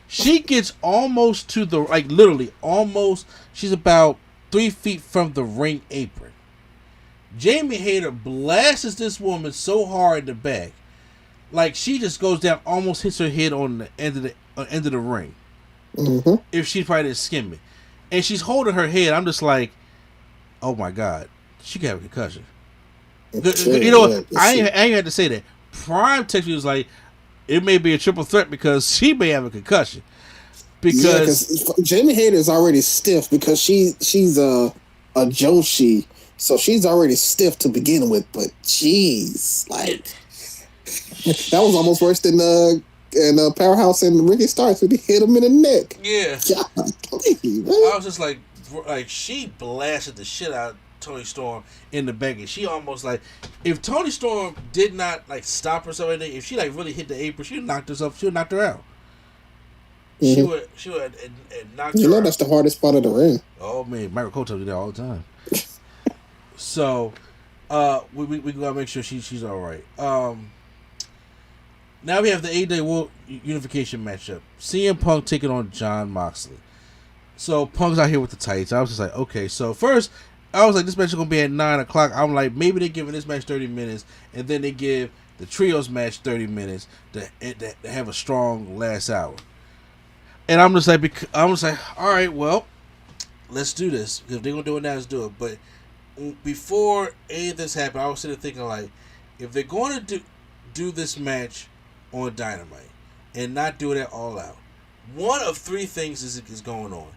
She gets almost to the literally almost. She's about 3 feet from the ring apron. Jamie Hayter blasts this woman so hard in the back. Like, she just goes down, almost hits her head on the end of the ring. Mm-hmm. If she probably didn't skim it. And she's holding her head. I'm just like, oh my God, she could have a concussion. You know what? I ain't had to say that. Prime text me was like, it may be a triple threat because she may have a concussion. Because Jamie Hayter is already stiff because she's a Joshi. So she's already stiff to begin with. But jeez, like... that was almost worse than Powerhouse and Ricky Starks when he hit him in the neck. Yeah. God, I was just like she blasted the shit out of Toni Storm in the back. And she almost if Toni Storm did not stop herself, if she really hit the apron, she would knocked herself. She would knocked her out. Mm-hmm. She would knocked her You know out. that's the hardest part of the ring. Oh man, Michael Cole did that all the time. So, we gotta make sure she's all right. Now we have the AEW World Unification matchup. CM Punk taking on Jon Moxley. So Punk's out here with the tights. I was just like, okay. So first, I was like, this match is gonna be at 9 o'clock. I'm like, maybe they're giving this match 30 minutes, and then they give the trios match 30 minutes to have a strong last hour. And I'm just like, all right, well, let's do this. Because if they're gonna do it now, let's do it. But before any of this happened, I was sitting there thinking if they're going to do this match on Dynamite and not do it at All Out, one of three things is going on.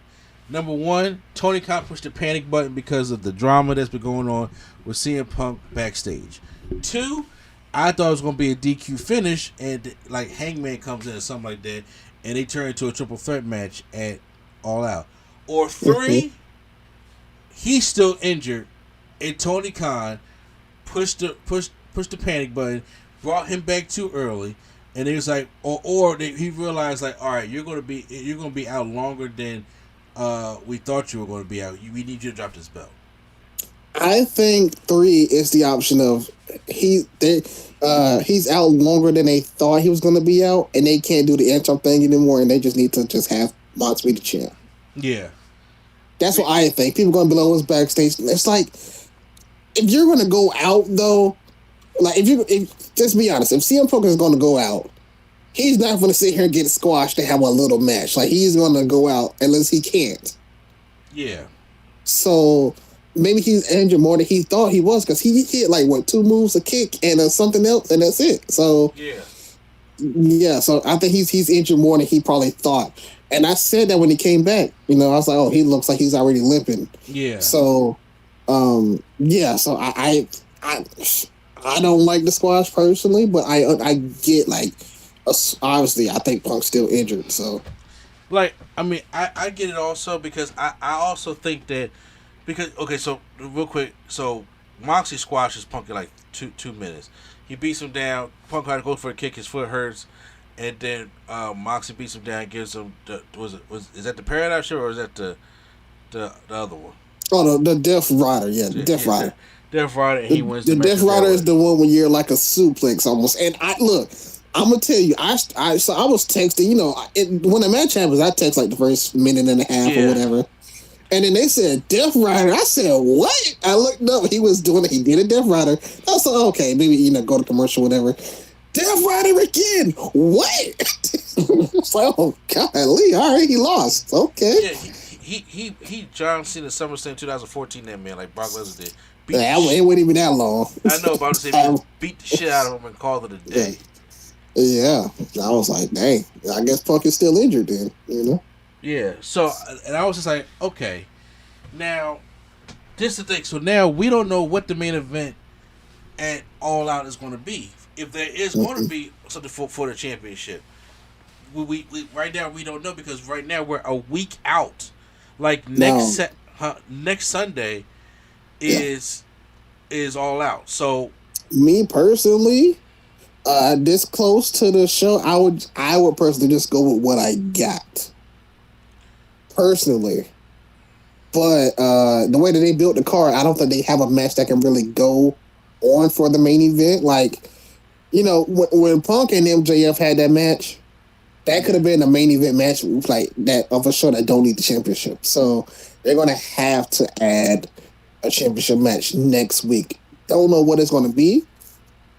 Number one, Tony Khan pushed the panic button because of the drama that's been going on with CM Punk backstage. Two, I thought it was going to be a DQ finish and Hangman comes in or something like that and they turn into a triple threat match at All Out. Or three, he's still injured and Tony Khan pushed the panic button, brought him back too early. And he was like, he realized all right, you're gonna be out longer than we thought you were going to be out. We need you to drop this belt. I think 3 is the option of he's out longer than they thought he was going to be out, and they can't do the interim thing anymore, and they just need to just have Mox be the champ. Yeah, that's what I think. People going to be like, "Oh, it's backstage." It's like, if you're going to go out though, if just be honest, if CM Punk is going to go out, he's not going to sit here and get squashed and have a little match. He's going to go out unless he can't. Yeah. So maybe he's injured more than he thought he was because he hit 2 moves, a kick, and something else, and that's it. So yeah. So I think he's injured more than he probably thought. And I said that when he came back. I was like, oh, he looks like he's already limping. Yeah. So yeah. So I don't like the squash personally, but I get obviously, I think Punk's still injured, so... I get it also, because I also think that... Okay, so, real quick, so, Moxley squashes Punk in, 2 minutes. He beats him down, Punk had to go for a kick, his foot hurts, and then Moxley beats him down, gives him... is that the Paradise Shiver, or is that the other one? Oh, the Death Rider, yeah, the Death Rider. Death Rider, and he wins the match. The Death Rider is the one when you're like a suplex, almost. And I'm gonna tell you, I was texting. When the match happens, I text the first minute and a half or whatever, and then they said Death Rider. I said, what? I looked up. He was doing it. He did a Death Rider. I was like, okay, maybe go to commercial, whatever. Death Rider again. What? It's like, oh golly, all right, he lost. Okay. Yeah, he John Cena SummerSlam 2014. That man, like Brock Lesnar did. It wasn't even that long. I know, but I'm saying beat the shit out of him and called it a day. Yeah, I was like, dang, I guess Punk is still injured then, Yeah, so, and I was just like, okay. Now, just the thing, so now we don't know what the main event at All Out is going to be. If there is going to be something for the championship. We right now, we don't know, because right now we're a week out. Next Sunday is All Out. So, me personally... This close to the show, I would personally just go with what I got. Personally. But the way that they built the card, I don't think they have a match that can really go on for the main event. Like, you know, when Punk and MJF had that match, that could have been a main event match like that of a show that don't need the championship. So they're gonna have to add a championship match next week. Don't know what it's gonna be,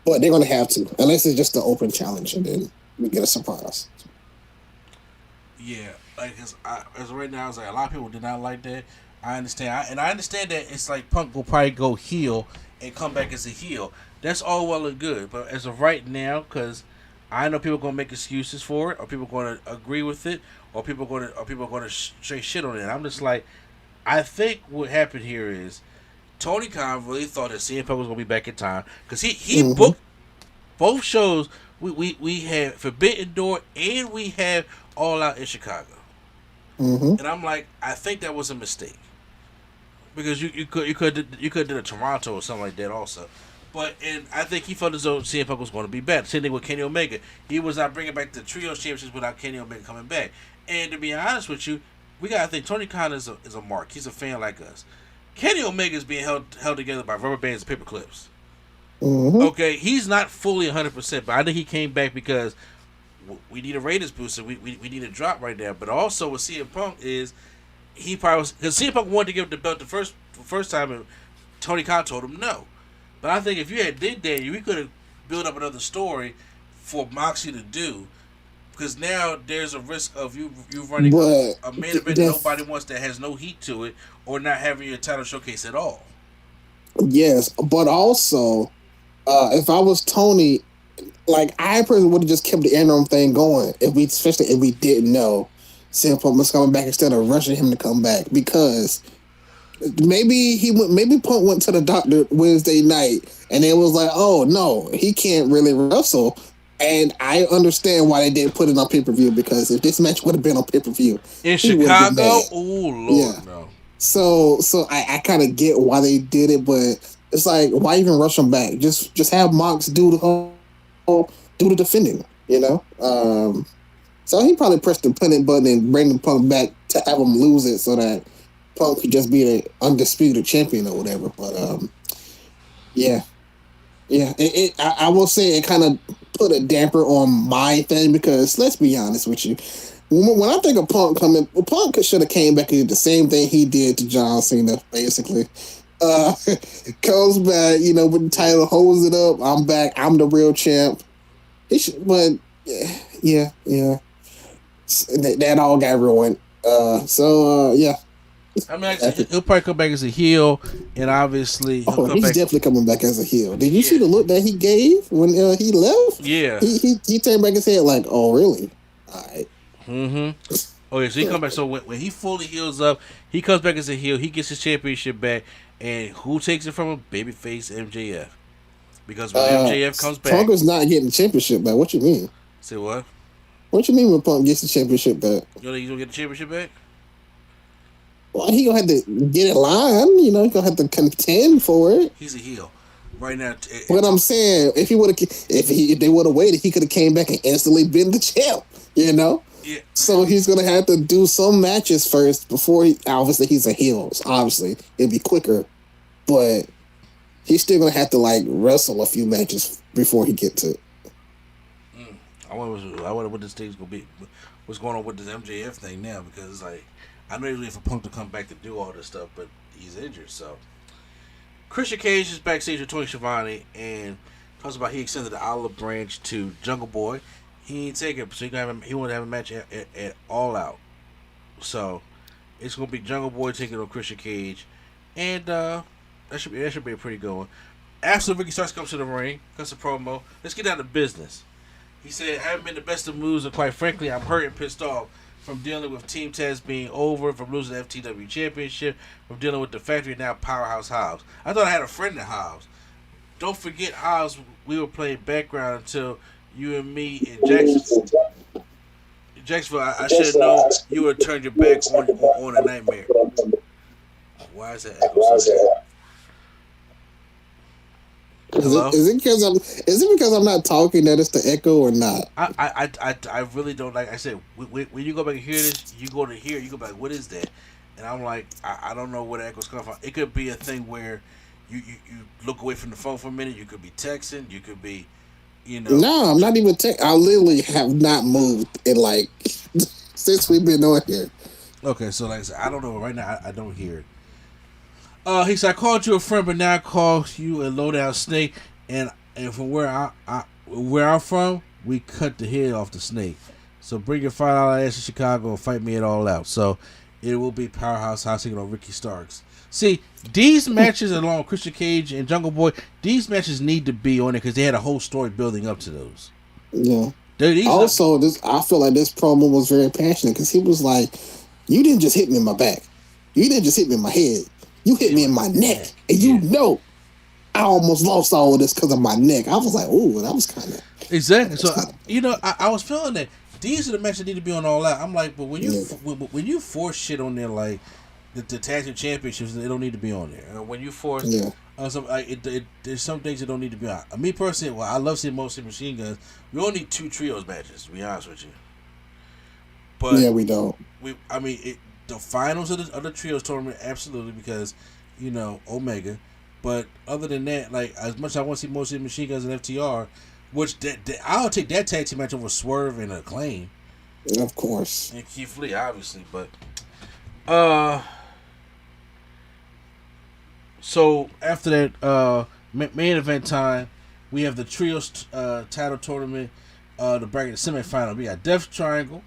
but they're gonna have to, unless it's just an open challenge, and then we get a surprise. Yeah, like as right now, it's like a lot of people did not like that. I understand, I understand that it's like Punk will probably go heel and come back as a heel. That's all well and good, but as of right now, because I know people are gonna make excuses for it, or people are gonna agree with it, or people are gonna straight shit on it. I'm just like, I think what happened here is Tony Khan really thought that CM Punk was gonna be back in time because he booked both shows. We had Forbidden Door and we had All Out in Chicago, and I'm like, I think that was a mistake because you could did a Toronto or something like that also. But and I think he felt as though CM Punk was going to be better. Same thing with Kenny Omega. He was not bringing back the Trios Championships without Kenny Omega coming back. And to be honest with you, we got to think Tony Khan is a mark. He's a fan like us. Kenny Omega is being held together by rubber bands and paper clips. Okay, he's not fully 100%, but I think he came back because we need a ratings booster. We need a drop right now. But also with CM Punk is he probably was because CM Punk wanted to give the belt the first time, and Tony Khan told him no. But I think if you had did that, we could have built up another story for Moxie to do. Because now there's a risk of you running a main event that nobody wants that has no heat to it, or not having your title showcase at all. Yes, but also, if I was Tony, like I personally would have just kept the interim thing going especially if we didn't know CM Punk was coming back instead of rushing him to come back, because maybe Punk went to the doctor Wednesday night and it was like, oh no, he can't really wrestle. And I understand why they didn't put it on pay-per-view, because if this match would have been on pay-per-view in Chicago, oh Lord, no. So I kind of get why they did it, but it's like, why even rush him back? Just have Mox do the defending, you know. So he probably pressed the panic button and bring the Punk back to have him lose it so that Punk could just be the undisputed champion or whatever. But yeah. I will say it kind of put a damper on my thing, because let's be honest with you, when I think of Punk coming, Punk should have came back and did the same thing he did to John Cena, basically. Comes back, you know, with the title, holds it up. I'm back. I'm the real champ. But yeah. That all got ruined. Yeah. I mean, he'll probably come back as a heel, and obviously he's definitely coming back as a heel. Did you see the look that he gave when he left? Yeah, he turned back his head like, oh really? All right. Oh yeah, so he come back. So when he fully heals up, he comes back as a heel. He gets his championship back, and who takes it from him? Babyface MJF. Because when MJF comes back, Punk is not getting the championship back. What you mean? Say what? What you mean when Punk gets the championship back? You know he's gonna get the championship back? Well, he gonna have to get in line. You know, he gonna have to contend for it. He's a heel right now. But I'm saying, if they would have waited, he could have came back and instantly been the champ. You know. Yeah. So he's gonna have to do some matches first before obviously he's a heel. So obviously it'd be quicker, but he's still gonna have to like wrestle a few matches before he gets to it. I wonder what this thing's gonna be. What's going on with this MJF thing now? Because it's like, I know he's waiting for Punk to come back to do all this stuff, but he's injured. So Christian Cage is backstage with Tony Schiavone and talks about he extended the olive branch to Jungle Boy. He ain't take it, so he wanted to have a match at All Out. So it's gonna be Jungle Boy taking on Christian Cage, and that should be a pretty good one. After Ricky Starks comes to the ring, cuts a promo. Let's get down to business. He said, "I haven't been the best of moves, and quite frankly, I'm hurt and pissed off from dealing with Team Taz being over, from losing the FTW Championship, from dealing with the Factory, and now Powerhouse Hobbs. I thought I had a friend in Hobbs. Don't forget Hobbs. We were playing background until you and me in Jacksonville. I should have known you would have turned your back on a nightmare." Why is that echo so Hello? Is it because I'm not talking that it's the echo or not? I really don't like. I said when you go back and hear this, you go to hear, you go back. What is that? And I'm like, I don't know where the echo's coming from. It could be a thing where you look away from the phone for a minute. You could be texting. You could be, No, I'm not even. I literally have not moved in like since we've been on here. Okay, so like I said, I don't know. Right now, I don't hear it. He said, I called you a friend, but now I call you a low down snake. And from where I'm from, we cut the head off the snake. So bring your $5 ass to Chicago and fight me it all out. So it will be Powerhouse House taking on Ricky Starks. See, these matches along with Christian Cage and Jungle Boy, these matches need to be on there because they had a whole story building up to those. Yeah. Also, I feel like this promo was very passionate because he was like, "You didn't just hit me in my back. You didn't just hit me in my head. You hit me in my neck, and you know I almost lost all of this because of my neck." I was like, "Ooh, that was kind of exactly." So I was feeling that these are the matches that need to be on All Out. I'm like, but when you force shit on there like the tag team championships, they don't need to be on there. When you force, there's some things that don't need to be on. Me personally, I love seeing Motor City Machine Guns. We only need 2 trios matches, to be honest with you. But we don't. The finals of the trios tournament, absolutely, because Omega. But other than that, like as much as I want to see Motor City Machine Guns and FTR, which I'll take that tag team match over Swerve and Acclaim, of course, and Keith Lee, obviously. But so after that main event time, we have the trios title tournament, the bracket semifinal. We got Death Triangle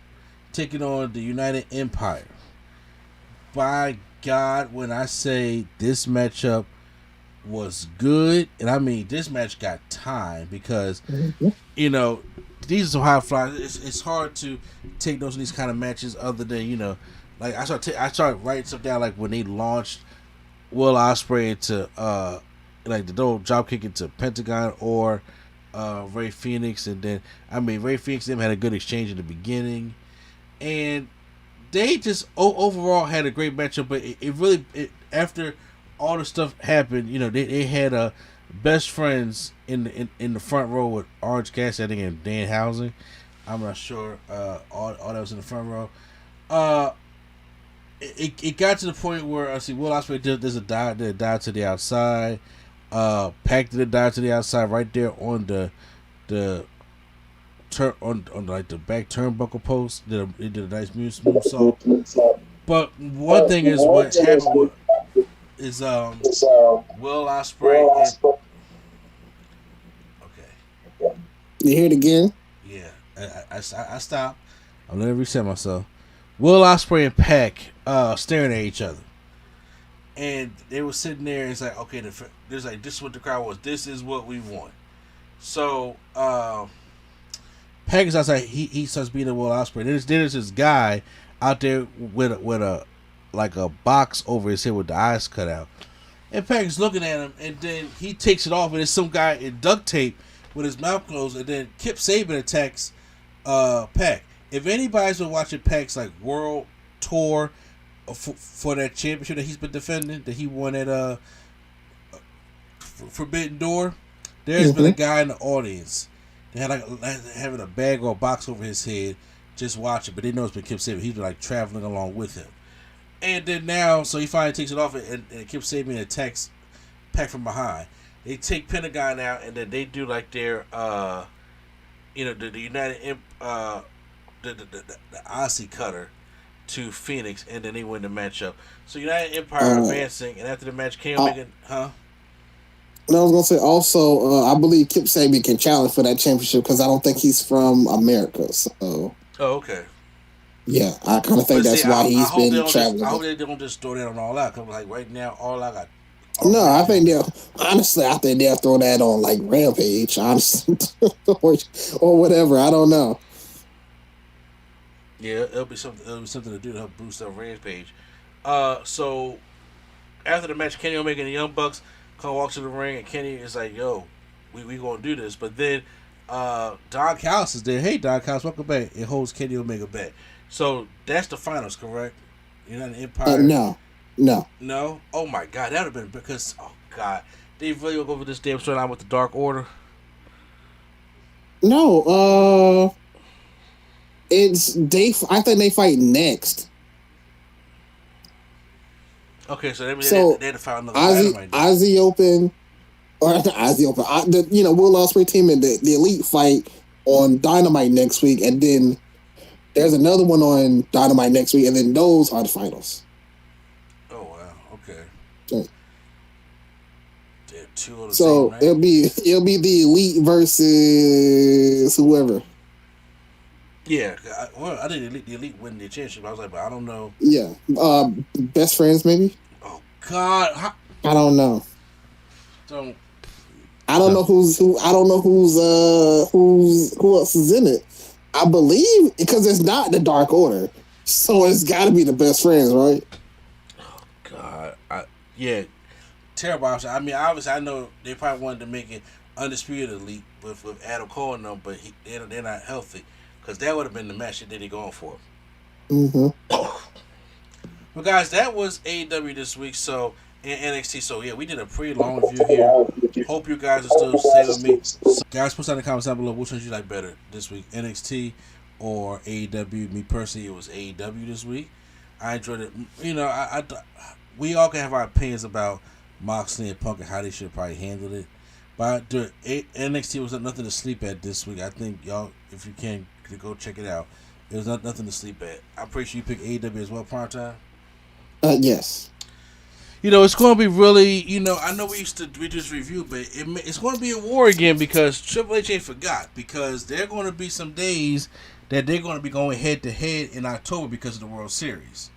taking on the United Empire. By God, when I say this matchup was good, and I mean this match got time because these are some high flyers. It's hard to take those in these kind of matches other than like I started writing stuff down like when they launched Will Ospreay into like the double drop kick into Pentagon or Ray Phoenix, and then Ray Phoenix and them had a good exchange in the beginning, and they just overall had a great matchup. But it really after all the stuff happened, they had best friends in the front row with Orange Cassidy and Dan Housen. I'm not sure all that was in the front row. It got to the point where I see Will Ospreay did a dive to the outside. Pac did a dive to the outside right there on the turn on like the back turnbuckle post. He did a nice moonsault. But one thing is what happened is Will Ospreay. Okay. You hear it again? Yeah, I stopped. I'm gonna reset myself. Will Ospreay and Pac staring at each other, and they were sitting there. And it's like, okay, there's like this is what the crowd was. This is what we want. So Pac is outside. He starts beating Will Ospreay. There's this guy out there with a like a box over his head with the eyes cut out, and Pac is looking at him, and then he takes it off, and there's some guy in duct tape with his mouth closed, and then Kip Sabian attacks Pac. If anybody's been watching Pac's like world tour for that championship that he's been defending, that he won at Forbidden Door, there's been a guy in the audience that had having a bag or a box over his head just watching, but they know it's been Kip Sabian. He's been like traveling along with him, and then now so he finally takes it off, and Kip Sabian attacks Pac from behind. They take Pentagon out, and then they do like their the United the Aussie cutter to Phoenix, and then they win the matchup. So United Empire advancing, and after the match, Kenny Omega, I was gonna say also, I believe Kip Sabian can challenge for that championship because I don't think he's from America. So. Oh, okay. Yeah, I kind of think that's why he's been traveling. I hope they don't just throw that on All Out. Cause like right now, All Out got. No, I think they'll throw that on like Rampage, honestly, or whatever. I don't know. Yeah, it'll be something to do to help boost up Rampage. So after the match, Kenny Omega and the Young Bucks come walk to the ring, and Kenny is like, "Yo, we gonna do this." But then Don Callis is there. Hey, Don Callis, welcome back. It holds Kenny Omega back. So that's the finals, correct? United Empire. No. No. Oh my God, that would have been because they really go over this damn storyline with the Dark Order? No, it's I think they fight next. Okay, so they had to find another Dynamite. Ozzy Open, or not Ozzy Open. Will Ospreay team and the Elite fight on Dynamite next week, and then there's another one on Dynamite next week, and then those are the finals. Oh wow, okay. So it'll be the Elite versus whoever. Yeah, I think the Elite win the championship. I was like, but I don't know. Yeah, best friends maybe. Oh God, I don't know. I don't know who. I don't know who else is in it. I believe because it's not the Dark Order, so it's got to be the best friends, right? Oh God, yeah. Terrible option. I mean, obviously, I know they probably wanted to make it Undisputed Elite with Adam Cole and them, but they're not healthy because that would have been the match that they're going for. Mm-hmm. Well, guys, that was AEW this week. So in NXT. So yeah, we did a pretty long review here. Hope you guys are still staying with me. So, guys, put down in the comments down below which one you like better this week, NXT or AEW. Me personally, it was AEW this week. I enjoyed it. You know, we all can have our opinions about Moxley and Punk and how they should probably handle it. But NXT was nothing to sleep at this week. I think y'all, if you can, go check it out. It was nothing to sleep at. I'm pretty sure you picked AEW as well, Primetime. Yes. You know, it's going to be really, you know, I know we just review, but it's going to be a war again because Triple H ain't forgot, because there are going to be some days that they're going to be going head to head in October because of the World Series.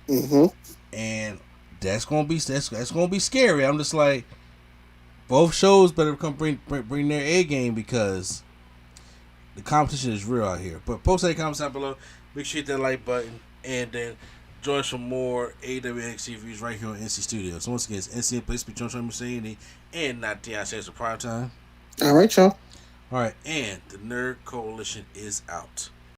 Mm-hmm. And that's going to be scary. I'm just like, both shows better come bring their A game because the competition is real out here. But post any comments down below. Make sure you hit that like button. And then join us for more AEW NXT reviews right here on NC Studios. So once again, it's NC in place. Be John Mussini and not Deion Sanders for Prime Time. All right, y'all. All right. And the Nerd Coalition is out.